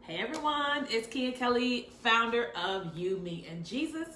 Hey everyone, it's Kia Kelly, founder of You, Me, and Jesus.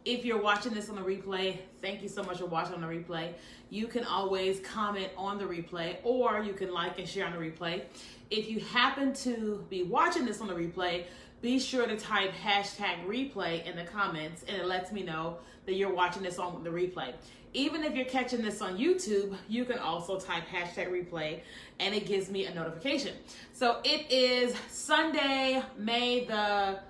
If you're watching this on the replay, thank you so much for watching on the replay. You can always comment on the replay or you can like and share on the replay. If you happen to be watching this on the replay, be sure to type hashtag replay in the comments and it lets me know that you're watching this on the replay. Even if you're catching this on YouTube, you can also type hashtag replay and it gives me a notification. So it is Sunday, May the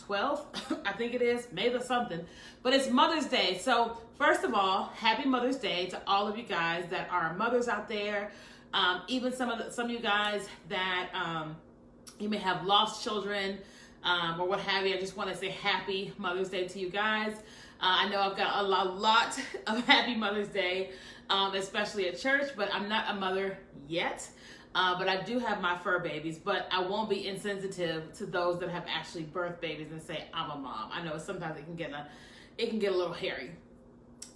12th, I think it is, May the something, but it's Mother's Day. So first of all, happy Mother's Day to all of you guys that are mothers out there. Even some of you guys that you may have lost children or what have you. I just want to say happy Mother's Day to you guys. I know I've got a lot of happy Mother's Day, especially at church, but I'm not a mother yet. But I do have my fur babies, but I won't be insensitive to those that have actually birthed babies and say, I'm a mom. I know sometimes it can get a little hairy.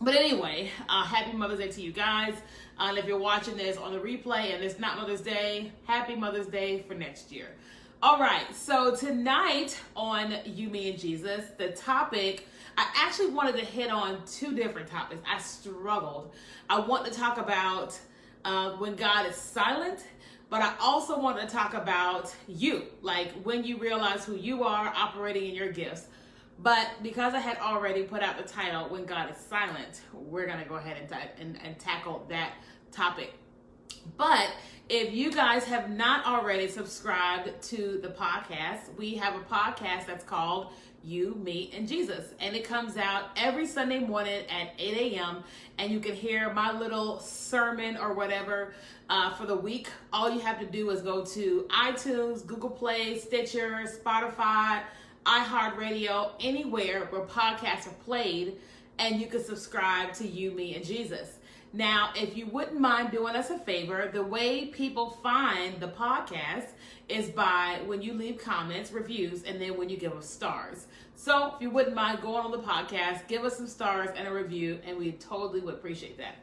But anyway, happy Mother's Day to you guys. And if you're watching this on the replay and it's not Mother's Day, happy Mother's Day for next year. All right, so tonight on You, Me, and Jesus, the topic, I actually wanted to hit on two different topics. I struggled. I want to talk about when God is silent, but I also want to talk about you, like when you realize who you are, operating in your gifts. But because I had already put out the title, When God is Silent, we're going to go ahead and tackle that topic. But if you guys have not already subscribed to the podcast, we have a podcast that's called You, Me, and Jesus. And it comes out every Sunday morning at 8 a.m. And you can hear my little sermon or whatever for the week. All you have to do is go to iTunes, Google Play, Stitcher, Spotify, iHeartRadio, anywhere where podcasts are played, and you can subscribe to You, Me, and Jesus. Now, if you wouldn't mind doing us a favor, the way people find the podcast is by when you leave comments, reviews, and then when you give us stars. So if you wouldn't mind going on the podcast, give us some stars and a review, and we totally would appreciate that.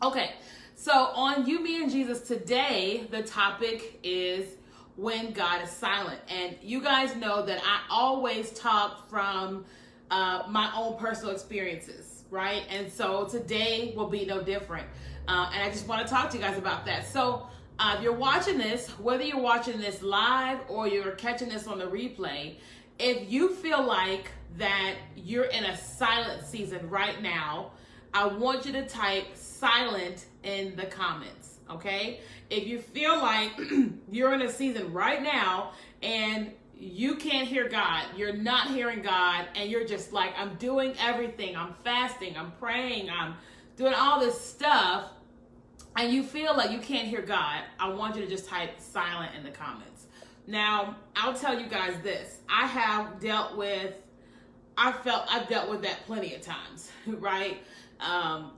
Okay, so on You, Me, and Jesus today, the topic is when God is silent. And you guys know that I always talk from my own personal experiences, right? And so today will be no different. And I just want to talk to you guys about that. So if you're watching this, whether you're watching this live or you're catching this on the replay, if you feel like that you're in a silent season right now, I want you to type silent in the comments, okay? If you feel like you're in a season right now and you can't hear God, you're not hearing God, and you're just like, I'm doing everything, I'm fasting, I'm praying, I'm doing all this stuff, and you feel like you can't hear God, I want you to just type silent in the comments. Now, I'll tell you guys this, I've dealt with that plenty of times, right?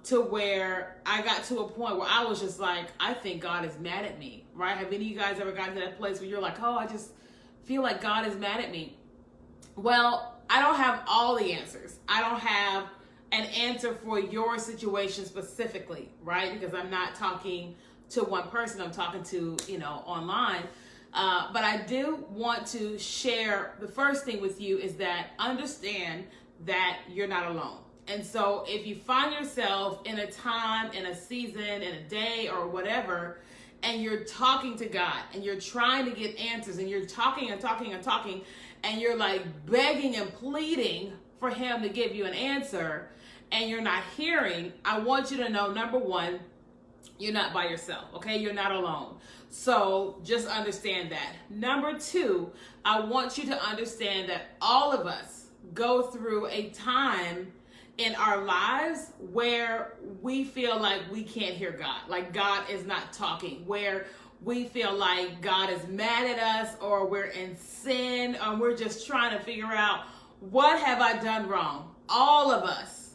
To where I got to a point where I was just like, I think God is mad at me, right? Have any of you guys ever gotten to that place where you're like, oh, I just feel like God is mad at me? Well, I don't have all the answers. I don't have an answer for your situation specifically, right? Because I'm not talking to one person, I'm talking to, online. But I do want to share the first thing with you is that understand that you're not alone. And so if you find yourself in a time, in a season, in a day or whatever, and you're talking to God and you're trying to get answers and you're talking and talking and talking and you're like begging and pleading for him to give you an answer and you're not hearing, I want you to know, number one, you're not by yourself, okay? You're not alone. So just understand that. Number two, I want you to understand that all of us go through a time in our lives where we feel like we can't hear God, like God is not talking, where we feel like God is mad at us or we're in sin or we're just trying to figure out what have I done wrong. All of us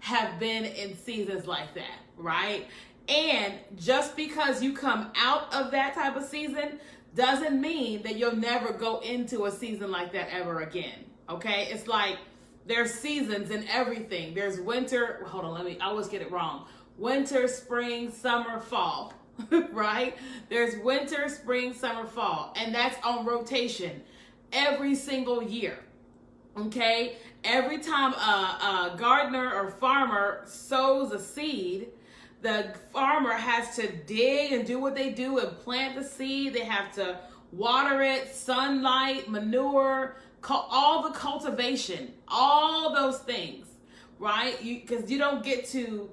have been in seasons like that, right? And just because you come out of that type of season doesn't mean that you'll never go into a season like that ever again, okay? It's like there's seasons in everything. There's winter, hold on, I always get it wrong. Winter, spring, summer, fall, right? There's winter, spring, summer, fall, and that's on rotation. every single year. Okay? Every time a gardener or farmer sows a seed, the farmer has to dig and do what they do and plant the seed. They have to water it, sunlight, manure, all the cultivation, all those things, right? Because you don't get to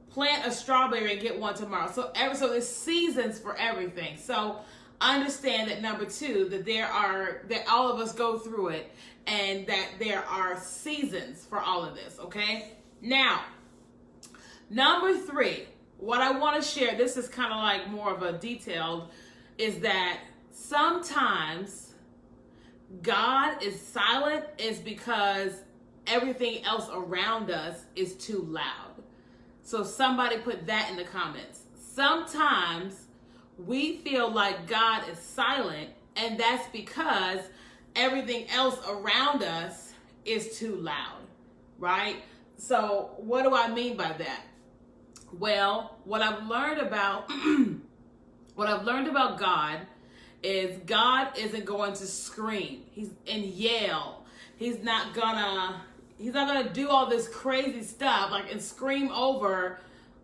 plant a strawberry and get one tomorrow. So there's seasons for everything. So understand that, number two, that all of us go through it, and that there are seasons for all of this. Okay. Now, number three, what I want to share, this is kind of like more of a detailed, is that sometimes God is silent is because everything else around us is too loud. So somebody put that in the comments. Sometimes we feel like God is silent, and that's because everything else around us is too loud, right? So what do I mean by that? Well, what I've learned about God is God isn't going to scream and yell. He's not gonna do all this crazy stuff and scream over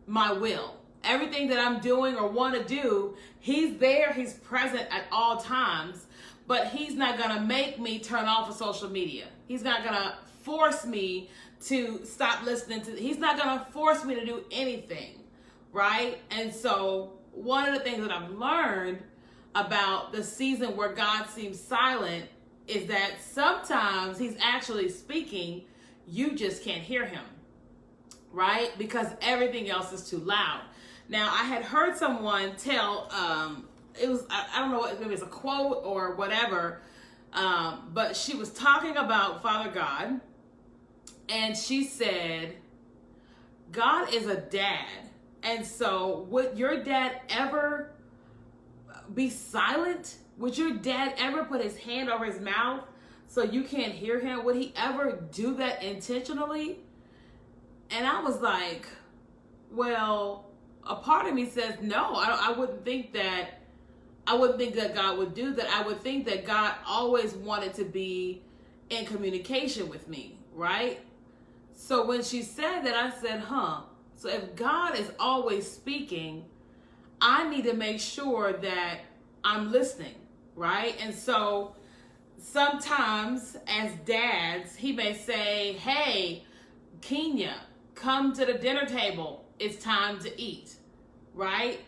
my will. Everything that I'm doing or want to do, he's there, he's present at all times, but he's not gonna make me turn off of social media. He's not gonna force me to stop listening to, he's not gonna force me to do anything, right? And so one of the things that I've learned about the season where God seems silent is that sometimes he's actually speaking, you just can't hear him, right? Because everything else is too loud. Now, I had heard someone tell, it was, I don't know, maybe it's a quote or whatever, but she was talking about Father God, and she said, God is a dad. And so would your dad ever be silent? Would your dad ever put his hand over his mouth so you can't hear him? Would he ever do that intentionally? And I was like, well, a part of me says no. I wouldn't think that God would do that. I would think that God always wanted to be in communication with me, right? So when she said that, I said, so if God is always speaking, I need to make sure that I'm listening, right? And so sometimes as dads, he may say, hey, Kenya, come to the dinner table. It's time to eat, right?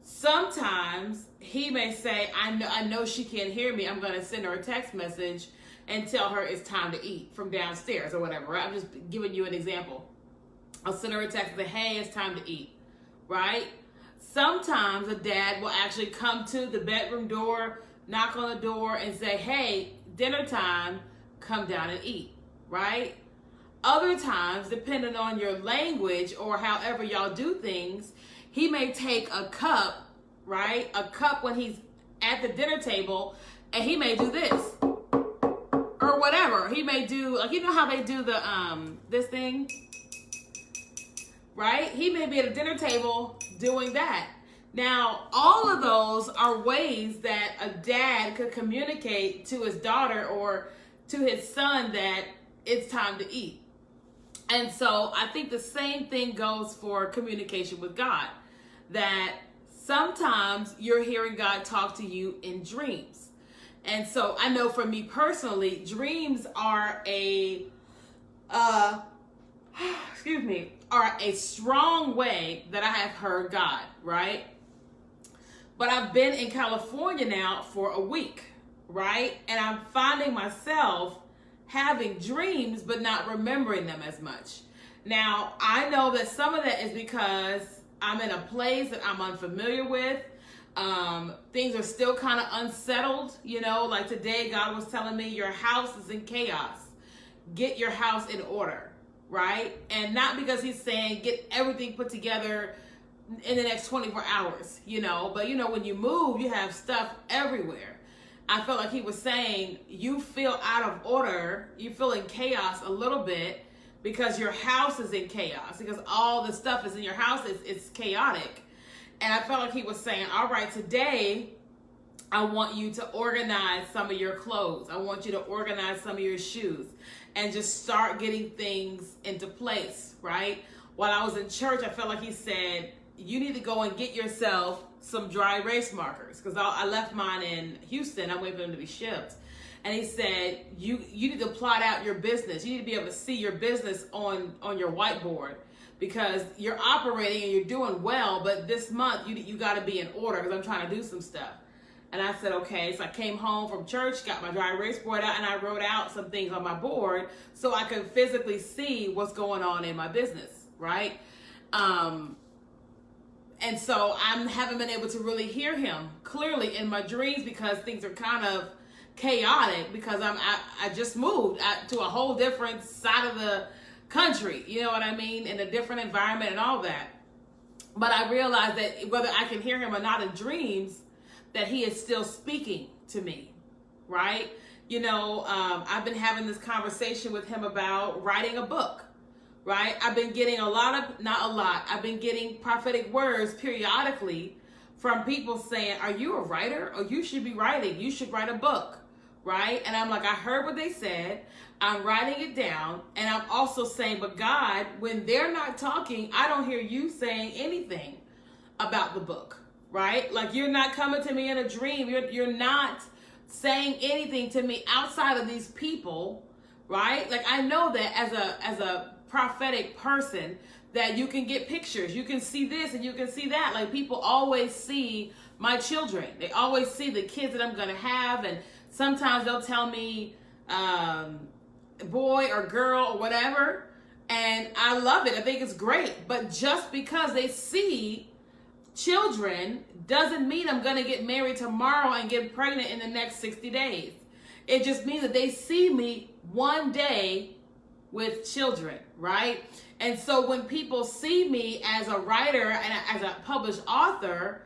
Sometimes he may say, I know she can't hear me. I'm going to send her a text message and tell her it's time to eat from downstairs or whatever, right? I'm just giving you an example. I'll send her a text and say, hey, it's time to eat, right? Sometimes a dad will actually come to the bedroom door, knock on the door and say, hey, dinner time, come down and eat, right? Other times, depending on your language or however y'all do things, he may take a cup, right? A cup when he's at the dinner table, and he may do this or whatever. He may do, you know how they do the this thing, right? He may be at a dinner table doing that. Now, all of those are ways that a dad could communicate to his daughter or to his son that it's time to eat. And so I think the same thing goes for communication with God, that sometimes you're hearing God talk to you in dreams. And so I know for me personally, dreams are a strong way that I have heard God, right? But I've been in California now for a week, right? And I'm finding myself having dreams, but not remembering them as much. Now, I know that some of that is because I'm in a place that I'm unfamiliar with. Things are still kind of unsettled, like today God was telling me your house is in chaos. Get your house in order, right? And not because he's saying get everything put together in the next 24 hours, but when you move, you have stuff everywhere. I felt like he was saying you feel out of order, you feel in chaos a little bit because your house is in chaos, because all the stuff is in your house, it's chaotic. And I felt like he was saying, all right, today I want you to organize some of your clothes. I want you to organize some of your shoes and just start getting things into place, right? While I was in church, I felt like he said, you need to go and get yourself some dry erase markers, because I left mine in Houston. I'm waiting for them to be shipped. And he said, you need to plot out your business. You need to be able to see your business on your whiteboard, because you're operating and you're doing well, but this month you got to be in order, because I'm trying to do some stuff. And I said, okay. So I came home from church, got my dry erase board out, and I wrote out some things on my board so I could physically see what's going on in my business, right? And so I haven't been able to really hear him clearly in my dreams, because things are kind of chaotic, because I just moved to a whole different side of the country, you know what I mean, in a different environment and all that. But I realized that whether I can hear him or not in dreams, that he is still speaking to me, right? You know, I've been having this conversation with him about writing a book, right? I've been getting I've been getting prophetic words periodically from people saying, are you a writer? Or you should be writing. You should write a book, right? And I'm like, I heard what they said. I'm writing it down. And I'm also saying, but God, when they're not talking, I don't hear you saying anything about the book, right? Like, you're not coming to me in a dream. You're not saying anything to me outside of these people, right? Like, I know that as a prophetic person, that you can get pictures, you can see this and you can see that. Like, people always see my children, they always see the kids that I'm gonna have, and sometimes they'll tell me boy or girl or whatever, and I love it. I think it's great. But just because they see children doesn't mean I'm gonna get married tomorrow and get pregnant in the next 60 days. It just means that they see me one day with children, right? And so when people see me as a writer and as a published author,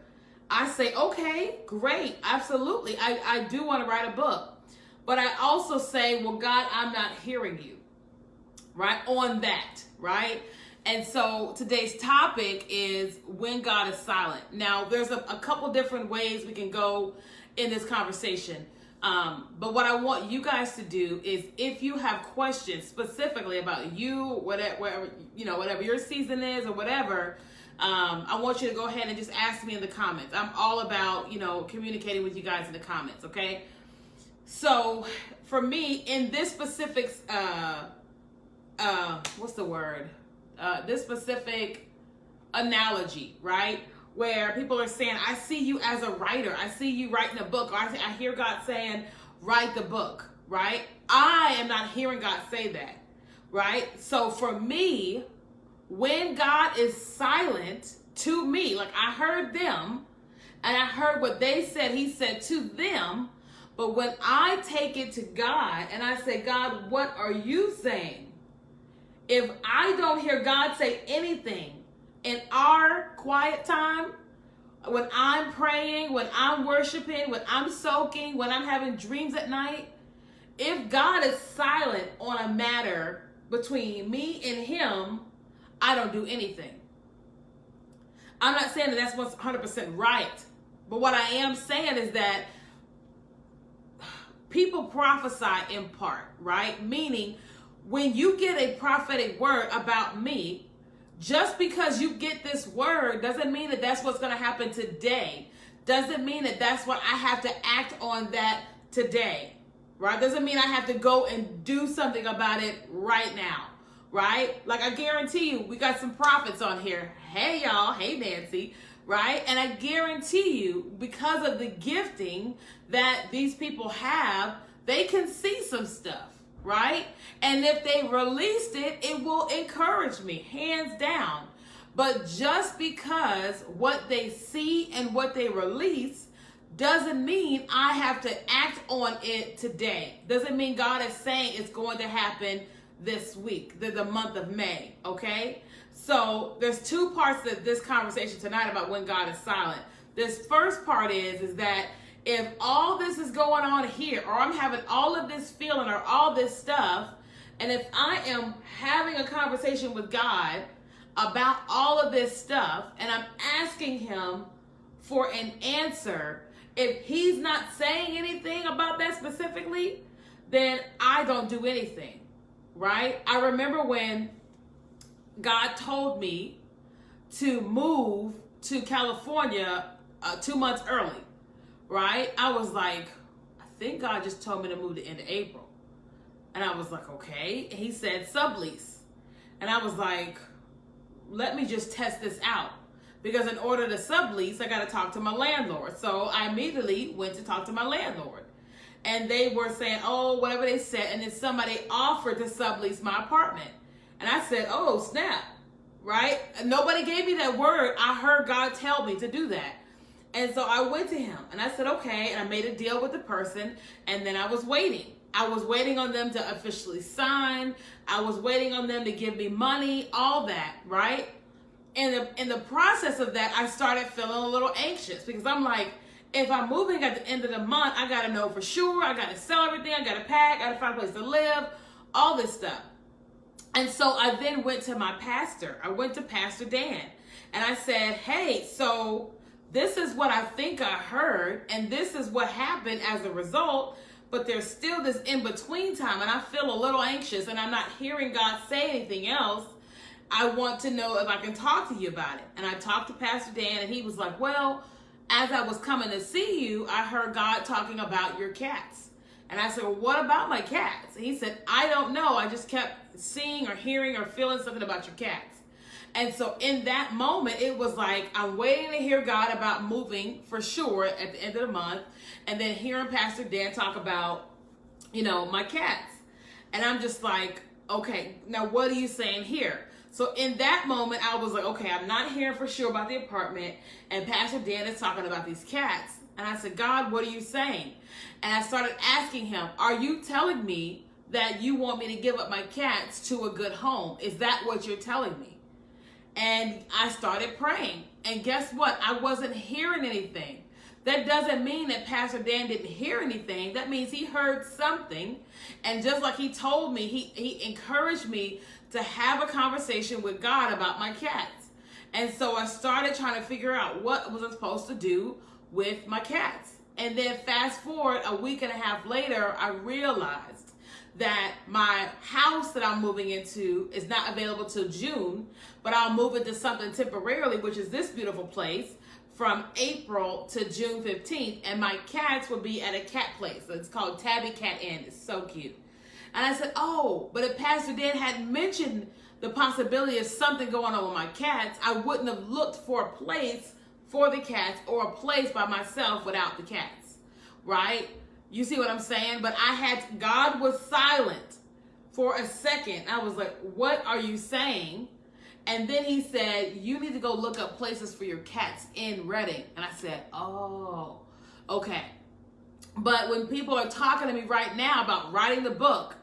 I say, okay, great, absolutely. I do want to write a book. But I also say, well, God, I'm not hearing you, right? On that, right? And so today's topic is when God is silent. Now, there's a couple different ways we can go in this conversation. But what I want you guys to do is, if you have questions specifically about you, whatever your season is or whatever, I want you to go ahead and just ask me in the comments. I'm all about, communicating with you guys in the comments, okay? So for me, in this specific, this specific analogy, right? Where people are saying, I see you as a writer. I see you writing a book. Or I hear God saying, write the book, right? I am not hearing God say that, right? So for me, when God is silent to me, like, I heard them and I heard what they said, he said to them. But when I take it to God and I say, God, what are you saying? If I don't hear God say anything in our quiet time, when I'm praying, when I'm worshiping, when I'm soaking, when I'm having dreams at night, if God is silent on a matter between me and him, I don't do anything. I'm not saying that that's what's 100% right, but what I am saying is that people prophesy in part, right? Meaning, when you get a prophetic word about me, just because you get this word doesn't mean that that's what's going to happen today. Doesn't mean that that's what I have to act on that today, right? Doesn't mean I have to go and do something about it right now, right? Like, I guarantee you, we got some prophets on here. Hey, y'all. Hey, Nancy. Right? And I guarantee you, because of the gifting that these people have, they can see some stuff, right? And if they released it, it will encourage me, hands down. But just because what they see and what they release doesn't mean I have to act on it today. Doesn't mean God is saying it's going to happen this week, the month of May, okay? So there's two parts to this conversation tonight about when God is silent. This first part is that if all this is going on here, or I'm having all of this feeling or all this stuff, and if I am having a conversation with God about all of this stuff, and I'm asking him for an answer, If he's not saying anything about that specifically, then I don't do anything, right? I remember when God told me to move to California 2 months early, right? I was like, I think God just told me to move the end of April. And I was like, okay. And he said sublease. And I was like, let me just test this out. Because in order to sublease, I got to talk to my landlord. So I immediately went to talk to my landlord. And they were saying, oh, whatever they said. And then somebody offered to sublease my apartment. And I said, oh, snap, right? Nobody gave me that word. I heard God tell me to do that. And so I went to him and I said, okay. And I made a deal with the person. And then I was waiting. I was waiting on them to officially sign. I was waiting on them to give me money, all that, right? And in the process of that, I started feeling a little anxious because I'm like, if I'm moving at the end of the month, I got to know for sure. I got to sell everything. I got to pack. I got to find a place to live, all this stuff. And so I then went to my pastor. I went to Pastor Dan and I said, hey, so this is what I think I heard. And this is what happened as a result. But there's still this in-between time and I feel a little anxious and I'm not hearing God say anything else. I want to know if I can talk to you about it. And I talked to Pastor Dan and he was like, well, as I was coming to see you, I heard God talking about your cats. And I said, well, what about my cats? And he said, I don't know. I just kept seeing or hearing or feeling something about your cats. And so in that moment, it was like, I'm waiting to hear God about moving for sure at the end of the month. And then hearing Pastor Dan talk about, my cats. And I'm just like, okay, now what are you saying here? So in that moment, I was like, okay, I'm not hearing for sure about the apartment. And Pastor Dan is talking about these cats. And I said, God, what are you saying? And I started asking him, are you telling me that you want me to give up my cats to a good home? Is that what you're telling me? And I started praying. And guess what? I wasn't hearing anything. That doesn't mean that Pastor Dan didn't hear anything. That means he heard something. And just like he told me, he encouraged me to have a conversation with God about my cats. And so I started trying to figure out what was I supposed to do with my cats. And then fast forward a week and a half later, I realized that my house that I'm moving into is not available till June, but I'll move into something temporarily, which is this beautiful place, from April to June 15th. And my cats will be at a cat place. It's called Tabby Cat Inn. It's so cute. And I said, oh, but if Pastor Dan hadn't mentioned the possibility of something going on with my cats, I wouldn't have looked for a place for the cats or a place by myself without the cats, right? You see what I'm saying? But God was silent for a second. I was like, what are you saying? And then he said, you need to go look up places for your cats in Redding. And I said, oh, okay. But when people are talking to me right now about writing the book,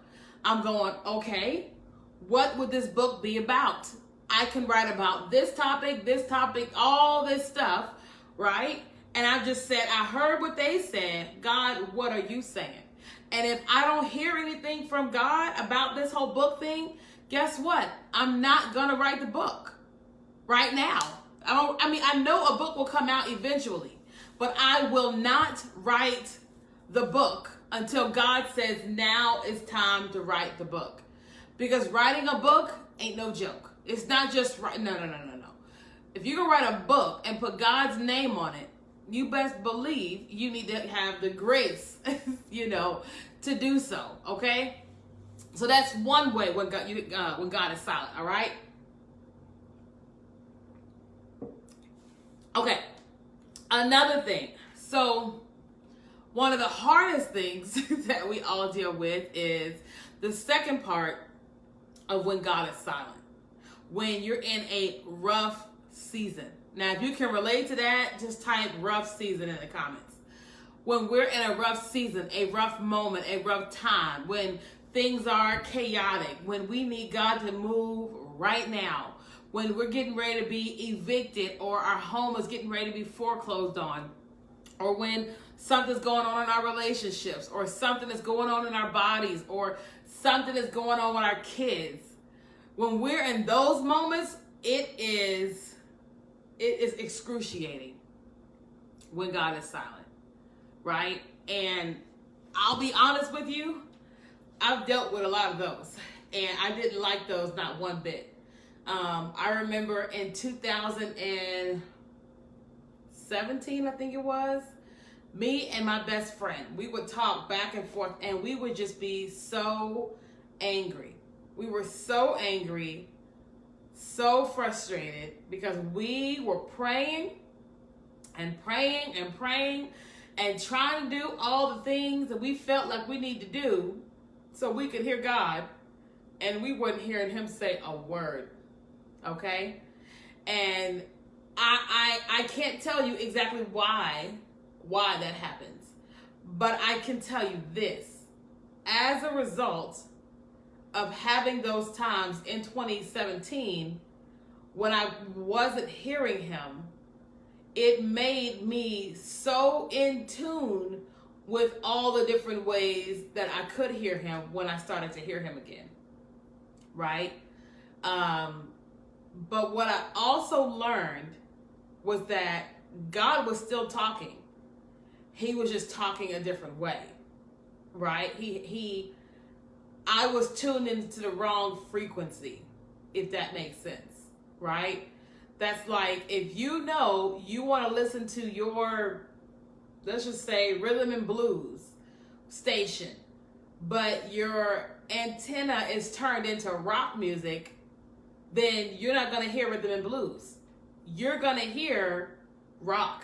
I'm going, okay, what would this book be about? I can write about this topic, all this stuff, right? And I just said, I heard what they said. God, what are you saying? And if I don't hear anything from God about this whole book thing, guess what? I'm not going to write the book right now. I know a book will come out eventually, but I will not write the book until God says now is time to write the book. Because writing a book ain't no joke. It's not just no. If you're going to write a book and put God's name on it, you best believe you need to have the grace, to do so, okay? So that's one way when God is silent, all right? Okay, another thing. So one of the hardest things that we all deal with is the second part of when God is silent. When you're in a rough season. Now, if you can relate to that, just type rough season in the comments. When we're in a rough season, a rough moment, a rough time, when things are chaotic, when we need God to move right now, when we're getting ready to be evicted or our home is getting ready to be foreclosed on, or when something's going on in our relationships, or something is going on in our bodies, or something is going on with our kids. When we're in those moments, it is excruciating when God is silent. right? And I'll be honest with you, I've dealt with a lot of those, and I didn't like those, not one bit. I remember in 2017, I think it was, me and my best friend, we would talk back and forth, and we would just be so angry. We were so angry, so frustrated, because we were praying and praying and praying and trying to do all the things that we felt like we need to do so we could hear God, and we weren't hearing him say a word. Okay? And I can't tell you exactly why that happens, but I can tell you this: as a result of having those times in 2017 when I wasn't hearing him, it made me so in tune with all the different ways that I could hear him when I started to hear him again, right? But what I also learned was that God was still talking. He was just talking a different way, right? I was tuned into the wrong frequency, if that makes sense, right? That's like, if you know you want to listen to your, let's just say, rhythm and blues station, but your antenna is turned into rock music, then you're not going to hear rhythm and blues. You're going to hear rock.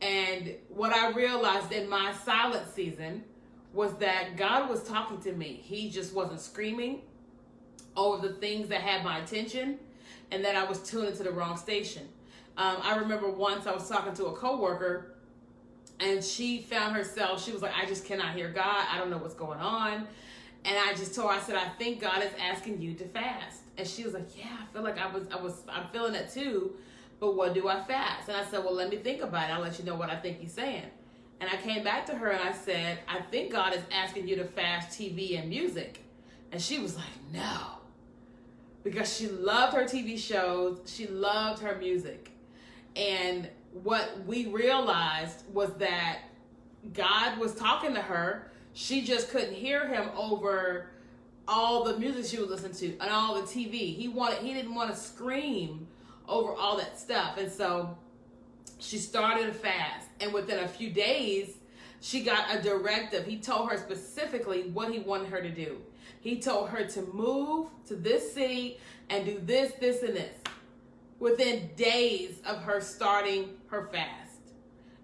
And what I realized in my silent season was that God was talking to me. He just wasn't screaming over the things that had my attention, and that I was tuned into the wrong station. I remember once I was talking to a coworker, and she found herself, she was like, I just cannot hear God. I don't know what's going on. And I just told her, I said, I think God is asking you to fast. And she was like, yeah, I feel like I'm feeling that too, but what do I fast? And I said, well, let me think about it. I'll let you know what I think he's saying. And I came back to her and I said, I think God is asking you to fast TV and music. And she was like, no. Because she loved her TV shows. She loved her music. And what we realized was that God was talking to her. She just couldn't hear him over all the music she would listen to and all the TV. He didn't want to scream over all that stuff. And so she started a fast. And within a few days, she got a directive. He told her specifically what he wanted her to do. He told her to move to this city and do this, this, and this within days of her starting her fast.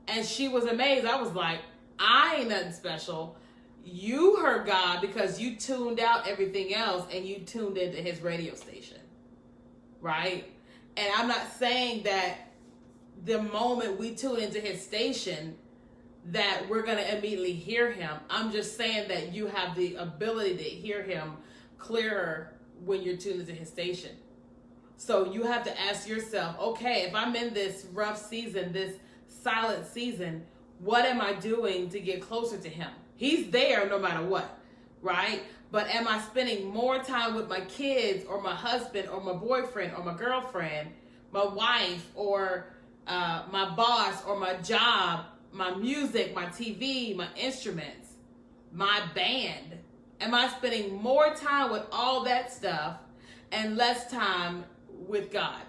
And she was amazed. I was like, I ain't nothing special. You heard God because you tuned out everything else and you tuned into his radio station, right? And I'm not saying that the moment we tune into his station that we're going to immediately hear him. I'm just saying that you have the ability to hear him clearer when you're tuned into his station. So you have to ask yourself, okay, if I'm in this rough season, this silent season, what am I doing to get closer to him? He's there no matter what, right? But am I spending more time with my kids or my husband or my boyfriend or my girlfriend, my wife or my boss or my job, my music, my TV, my instruments, my band? Am I spending more time with all that stuff and less time with God,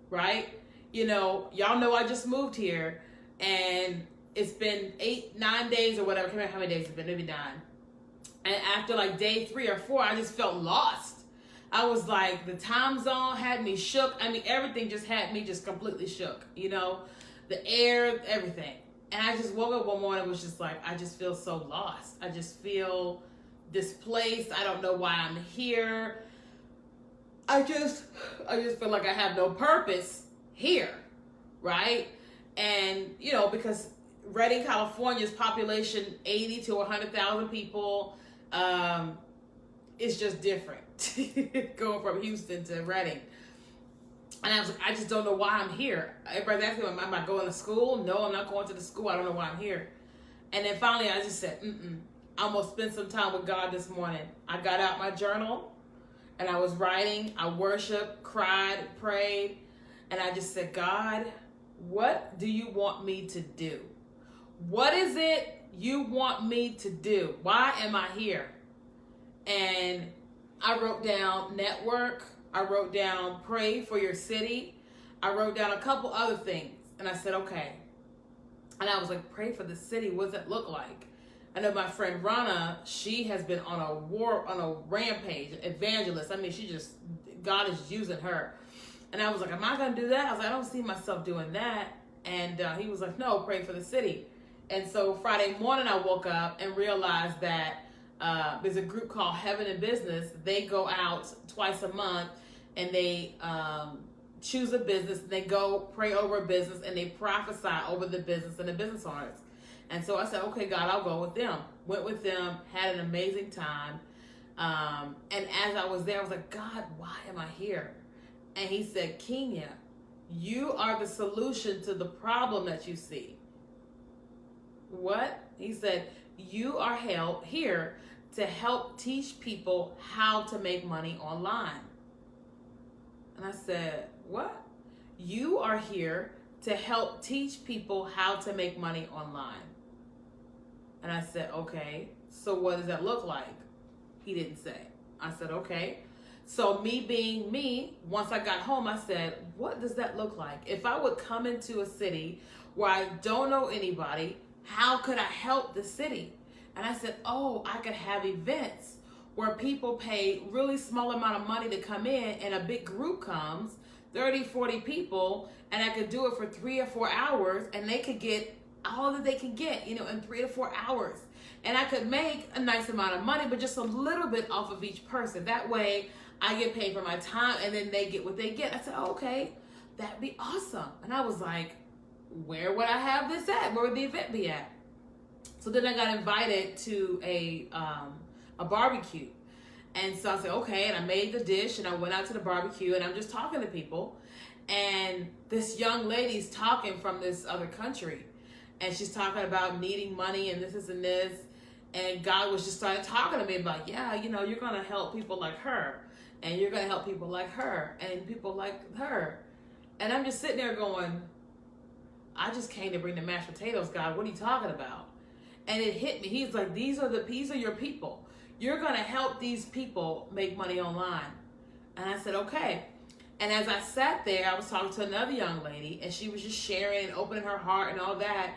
right? You know, y'all know I just moved here and it's been 8-9 days or whatever. I can't remember how many days it's been, maybe 9. And after like day 3 or 4, I just felt lost. I was like, the time zone had me shook. I mean, everything just had me just completely shook, you know, the air, everything. And I just woke up one morning and was just like, I just feel so lost. I just feel displaced. I don't know why I'm here. I just feel like I have no purpose here, right? And, you know, because Redding, California's population, 80 to 100,000 people, is just different going from Houston to Redding. And I was like, I just don't know why I'm here. Everybody's asking me, am I going to school? No, I'm not going to the school. I don't know why I'm here. And then finally I just said, I'm going to spend some time with God this morning. I got out my journal and I was writing. I worshiped, cried, prayed. And I just said, God, what do you want me to do? what is it you want me to do? Why am I here? And I wrote down network. I wrote down pray for your city. I wrote down a couple other things. And I said, okay. And I was like, pray for the city. What does that look like? I know my friend Rana, she has been on a rampage, evangelist. I mean, God is using her. And I was like, am I going to do that? I was like, I don't see myself doing that. And he was like, no, pray for the city. And so Friday morning I woke up and realized that there's a group called Heaven in Business. They go out twice a month and they choose a business. They go pray over a business and they prophesy over the business and the business owners. And so I said, okay, God, I'll go with them. Went with them, had an amazing time. And as I was there, I was like, God, why am I here? And he said, Kenya, you are the solution to the problem that you see. What? He said, you are here to help teach people how to make money online. And I said, what? You are here to help teach people how to make money online. And I said, okay, so what does that look like? He didn't say. I said, okay. So me being me, once I got home, I said, what does that look like? If I would come into a city where I don't know anybody, how could I help the city? And I said, oh, I could have events where people pay really small amount of money to come in and a big group comes, 30, 40 people, and I could do it for 3 or 4 hours and they could get all that they can get, in 3 to 4 hours. And I could make a nice amount of money, but just a little bit off of each person. That way I get paid for my time and then they get what they get. I said, oh, okay, that'd be awesome. And I was like, where would I have this at? Where would the event be at? So then I got invited to a barbecue. And so I said, okay, and I made the dish and I went out to the barbecue and I'm just talking to people. And this young lady's talking from this other country. And she's talking about needing money and this and this. And God was just started talking to me about, yeah, you're going to help people like her. And you're going to help people like her and people like her. And I'm just sitting there going, I just came to bring the mashed potatoes, God. What are you talking about? And it hit me. He's like, these are your people. You're going to help these people make money online. And I said, okay. And as I sat there, I was talking to another young lady and she was just sharing and opening her heart and all that.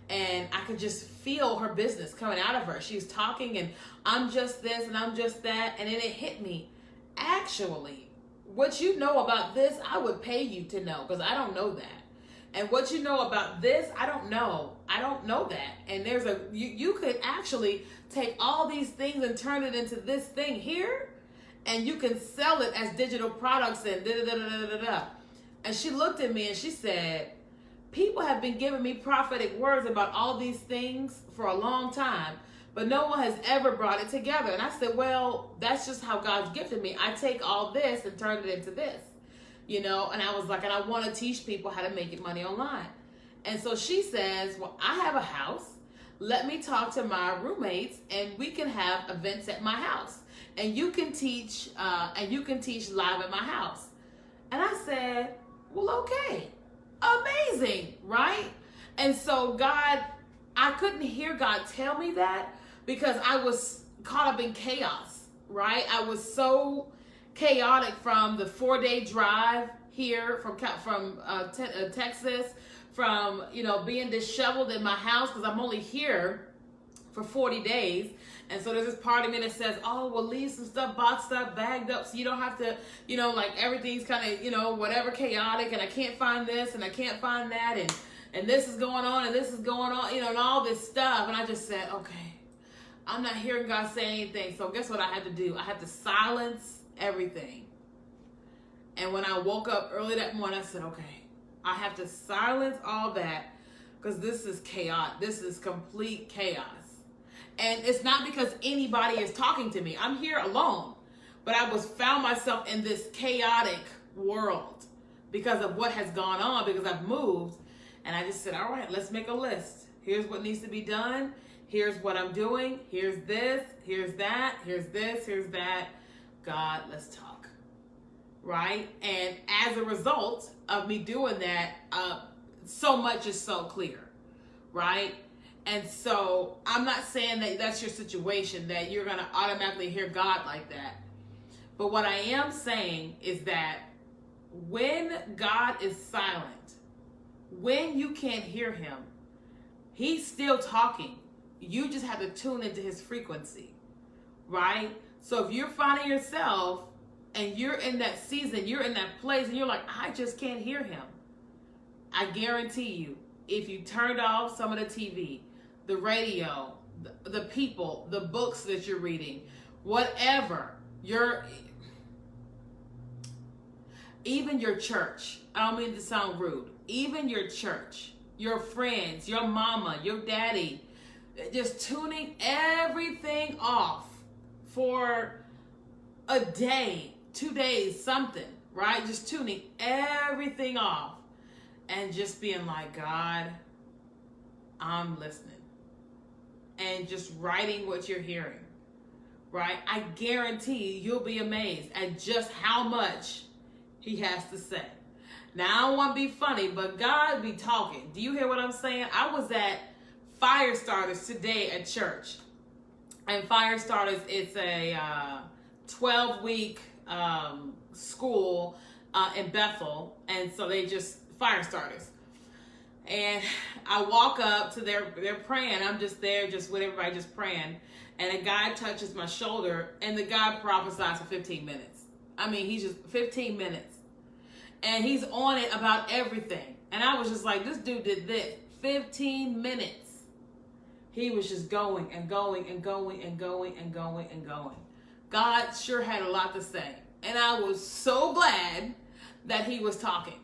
And I could just feel her business coming out of her. She was talking and I'm just this and I'm just that. And then it hit me. Actually, what you know about this, I would pay you to know because I don't know that. And what you know about this, I don't know. I don't know that. And you could actually take all these things and turn it into this thing here. And you can sell it as digital products and da-da-da-da-da-da. And she looked at me and she said, people have been giving me prophetic words about all these things for a long time, but no one has ever brought it together. And I said, well, that's just how God's gifted me. I take all this and turn it into this, and I was like, and I want to teach people how to make money online. And so she says, well, I have a house. Let me talk to my roommates and we can have events at my house. And you can teach live at my house. And I said, well, okay, amazing, right? And so I couldn't hear God tell me that because I was caught up in chaos, right? I was so chaotic from the 4-day drive here from Texas, from being disheveled in my house because I'm only here for 40 days. And so there's this part of me that says, oh, well, leave some stuff boxed up, bagged up, so you don't have to, like everything's kind of, whatever, chaotic, and I can't find this, and I can't find that, and this is going on, and this is going on, and all this stuff. And I just said, okay, I'm not hearing God say anything. So guess what I had to do? I had to silence everything. And when I woke up early that morning, I said, okay, I have to silence all that because this is chaos. This is complete chaos. And it's not because anybody is talking to me. I'm here alone. But I found myself in this chaotic world because of what has gone on, because I've moved. And I just said, all right, let's make a list. Here's what needs to be done. Here's what I'm doing. Here's this. Here's that. Here's this. Here's that. God, let's talk. Right? And as a result of me doing that, so much is so clear. Right? And so I'm not saying that that's your situation, that you're going to automatically hear God like that. But what I am saying is that when God is silent, when you can't hear him, he's still talking. You just have to tune into his frequency, right? So if you're finding yourself and you're in that season, you're in that place, and you're like, I just can't hear him, I guarantee you, if you turned off some of the TV, the radio, the people, the books that you're reading, whatever, even your church, I don't mean to sound rude, even your church, your friends, your mama, your daddy, just tuning everything off for a day, 2 days, something, right? Just tuning everything off and just being like, God, I'm listening. And just writing what you're hearing, right? I guarantee you'll be amazed at just how much he has to say. Now, I don't want to be funny, but God be talking. Do you hear what I'm saying? I was at Fire Starters today at church. And Fire Starters, it's a 12-week school in Bethel. And so they just, Fire Starters. And I walk up to they're praying. I'm just there, just with everybody, just praying. And a guy touches my shoulder, and the guy prophesies for 15 minutes. I mean, he's just 15 minutes. And he's on it about everything. And I was just like, this dude did this. 15 minutes. He was just going and going and going and going and going and going. God sure had a lot to say. And I was so glad that he was talking.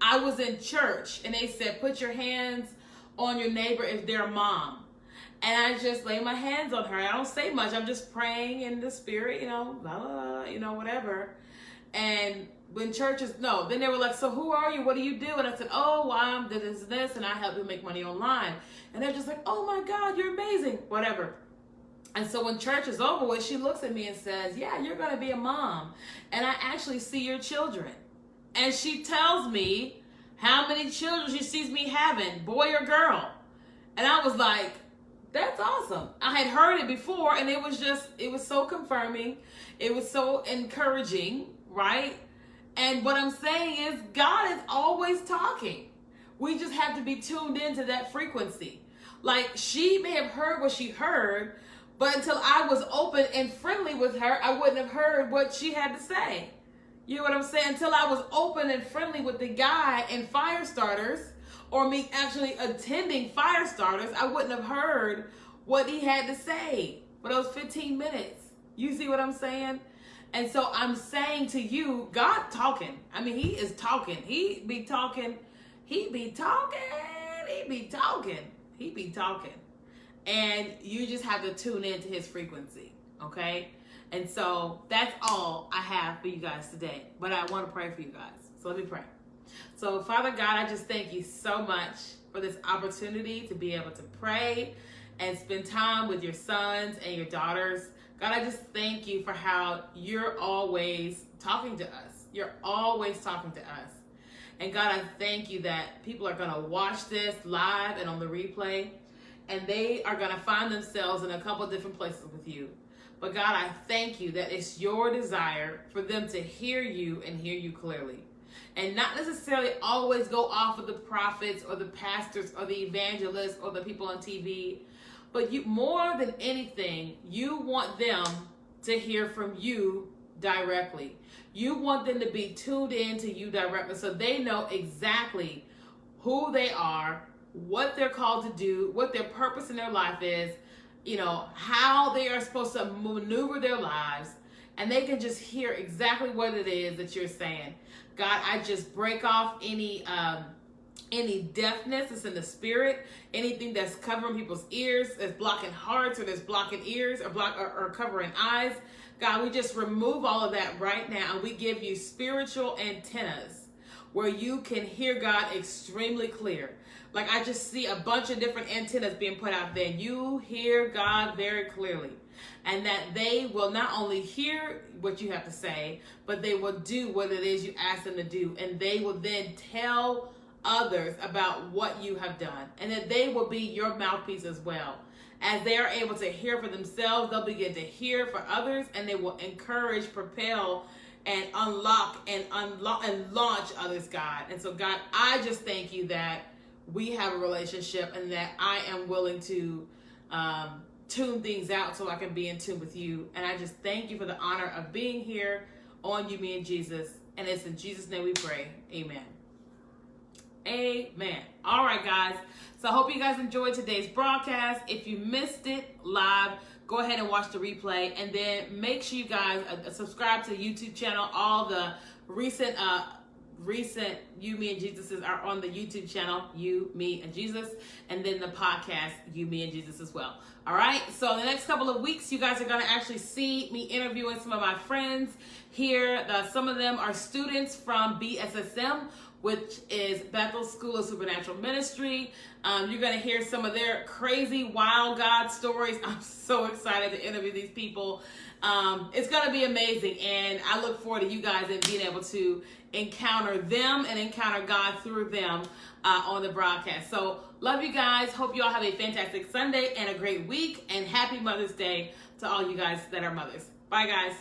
I was in church and they said, put your hands on your neighbor if they're a mom. And I just lay my hands on her. I don't say much. I'm just praying in the spirit, blah, blah, blah, whatever. And when churches, no, then they were like, so who are you? What do you do? And I said, oh, well, I'm this, and I help you make money online. And they're just like, oh my God, you're amazing, whatever. And so when church is over with, she looks at me and says, yeah, you're going to be a mom. And I actually see your children. And she tells me how many children she sees me having, boy or girl. And I was like, that's awesome. I had heard it before, and it was so confirming. It was so encouraging, right? And what I'm saying is God is always talking. We just have to be tuned into that frequency. Like, she may have heard what she heard, but until I was open and friendly with her, I wouldn't have heard what she had to say. You know what I'm saying? Until I was open and friendly with the guy in Fire Starters, or me actually attending Fire Starters, I wouldn't have heard what he had to say for those 15 minutes. You see what I'm saying? And so I'm saying to you, God talking. I mean, he is talking. He be talking. He be talking. He be talking. He be talking. And you just have to tune into his frequency, okay? And so that's all I have for you guys today. But I want to pray for you guys. So let me pray. So Father God, I just thank you so much for this opportunity to be able to pray and spend time with your sons and your daughters. God, I just thank you for how you're always talking to us. You're always talking to us. And God, I thank you that people are going to watch this live and on the replay, and they are going to find themselves in a couple of different places with you. But God, I thank you that it's your desire for them to hear you and hear you clearly. And not necessarily always go off of the prophets or the pastors or the evangelists or the people on TV. But you, more than anything, you want them to hear from you directly. You want them to be tuned in to you directly so they know exactly who they are, what they're called to do, what their purpose in their life is, how they are supposed to maneuver their lives, and they can just hear exactly what it is that you're saying. God, I just break off any deafness that's in the spirit, anything that's covering people's ears, that's blocking hearts, or that's blocking ears, or covering eyes. God, we just remove all of that right now, and we give you spiritual antennas where you can hear God extremely clear. Like, I just see a bunch of different antennas being put out there. You hear God very clearly. And that they will not only hear what you have to say, but they will do what it is you ask them to do. And they will then tell others about what you have done, and that they will be your mouthpiece as well. As they are able to hear for themselves, they'll begin to hear for others, and they will encourage, propel, and unlock and launch others, God. And so, God, I just thank you that we have a relationship and that I am willing to tune things out so I can be in tune with you. And I just thank you for the honor of being here on You, Me, and Jesus. And it's in Jesus' name we pray. Amen. Amen. All right, guys. So I hope you guys enjoyed today's broadcast. If you missed it live, go ahead and watch the replay. And then make sure you guys subscribe to the YouTube channel. All the recent You, Me, and Jesuses are on the YouTube channel, You, Me, and Jesus. And then the podcast, You, Me, and Jesus as well. All right. So the next couple of weeks, you guys are going to actually see me interviewing some of my friends here. Some of them are students from BSSM, which is Bethel School of Supernatural Ministry. You're going to hear some of their crazy, wild God stories. I'm so excited to interview these people. It's going to be amazing, and I look forward to you guys and being able to encounter them and encounter God through them on the broadcast. So love you guys. Hope you all have a fantastic Sunday and a great week, and happy Mother's Day to all you guys that are mothers. Bye, guys.